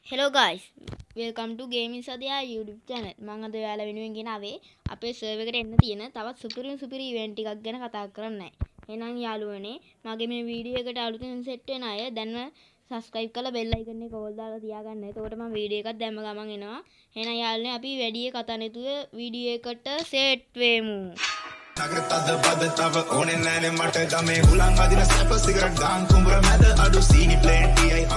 Hello guys, welcome to Gaming Sadia YouTube channel. මම අද ඔයාලා වෙනුවෙන් ගෙනාවේ අපේ සර්වර් එකට එන්න තියෙන තවත් සුපිරි ඉවෙන්ට් එකක් ගැන කතා කරන්නයි. එහෙනම් යාළුවනේ මගේ මේ වීඩියෝ එකට අලුතෙන් සෙට් වෙන අය දැන්ම subscribe කරලා bell icon එක ඕල් දාලා තියාගන්න. එතකොට මම වීඩියෝ එකක් දැම්ම ගමන් එනවා. එහෙනම් යාළුවනේ අපි වැඩි කතා නැතුව වීඩියෝ එකට සෙට් වෙමු. නගරතද බදතව ඕනේ නැනේ මට ගමේ හුලං අදින සැප සිගරට් ගාන් කුඹර මැද අඩු සීනි ප්ලේන්ටියයි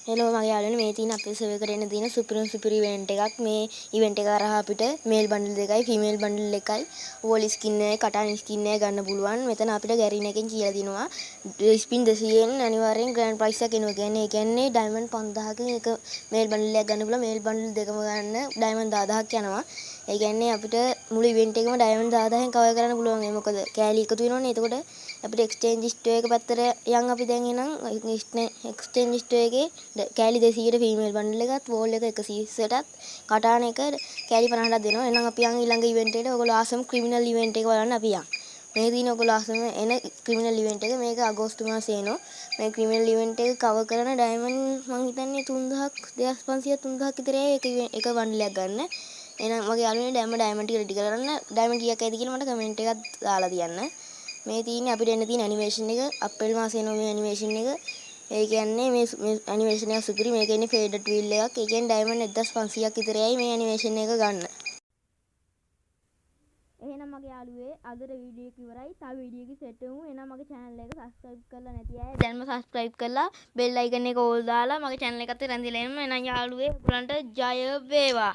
හෙලෝ මගේ යාළුවනේ මේ තියෙන අපේ සර්වර් එකට එන්න තියෙන සුපිරි ඉවෙන්ට් එකක්. මේ ඉවෙන්ට් එක හරහා අපිට මේල් බන්ඩල් දෙකයි ෆීමේල් බන්ඩල් එකයි වෝල් ස්කින් එකයි කටාන් ස්කින් එකයි ගන්න පුළුවන්. මෙතන අපිට ගැරින එකෙන් කියලා දිනවා ස්පින් 200න් අනිවාර්යෙන් ග්‍රෑන්ඩ් ප්‍රයිස් එකක් එනවා. ඒ කියන්නේ ඩයමන්ඩ් 5000කින් එක මේල් බන්ඩල් එකක් ගන්න පුළුවන්. මේල් බන්ඩල් දෙකම ගන්න ඩයමන්ඩ් 10000ක් යනවා. ඒ කියන්නේ අපිට මුළු ඉවෙන්ට් එකම ඩයමන්ඩ් 10000න් කවර් කරන්න පුළුවන්. ඒ මොකද කෑලි එකතු වෙනවනේ. එතකොට අපිට එක්ස්චේන්ජ් ස්ටෝර් එක පැත්තට යන් අපි දැන් එනම් එක්ස්චේන්ජ් ස්ටෝර් එකේ කෑලි 200ට ෆීමේල් බන්ඩල් එකත් වෝල් එක 130ටත් කටාන එක කෑලි 50ටත් දෙනවා. එහෙනම් අපි යන් ඊළඟ ඉවෙන්ට් එකට ඔයගොල්ලෝ ආසම් ක්‍රිමිනල් ඉවෙන්ට් එක බලන්න අපි යන්. මේ දින ඔයගොල්ලෝ ආසම එන ක්‍රිමිනල් ඉවෙන්ට් එක මේක අගෝස්තු මාසේ එනවා. මේ ක්‍රිමිනල් ඉවෙන්ට් එක කවර් කරන ඩයමන්ඩ් මං හිතන්නේ 3000ක් 2500 3000ක් විතර එක බන්ඩල් එකක් ගන්න. එහෙනම් මගේ යාළුවනේ ඩයමන්ඩ් ටික රෙඩි කරගන්න. ඩයමන්ඩ් කීයක් ඇයිද කියලා මට කමෙන්ට් එකක් දාලා තියන්න. මේ තියෙන්නේ අපිට එන්න තියෙන ඇනිමේෂන් එක අප්‍රේල් මාසේ එනවා මේ ඇනිමේෂන් එක. ඒ කියන්නේ මේ ඇනිමේෂන් එක සුපිරි. මේක ඉන්නේ ෆේඩඩ් වීල් එකක්. ඒ කියන්නේ ඩයමන්ඩ් 1500ක් විතරයි මේ ඇනිමේෂන් එක ගන්න. එහෙනම් මගේ යාළුවේ අදට වීඩියෝ එක ඉවරයි. තව වීඩියෝ එකක් සෙට් වෙමු. එහෙනම් මගේ channel එක subscribe කරලා නැති අය දැන්ම subscribe කරලා bell icon එක ඕල් දාලා මගේ channel එකත් රැඳිලා එන්න. එහෙනම් යාළුවේ ඔයගලන්ට ජය වේවා.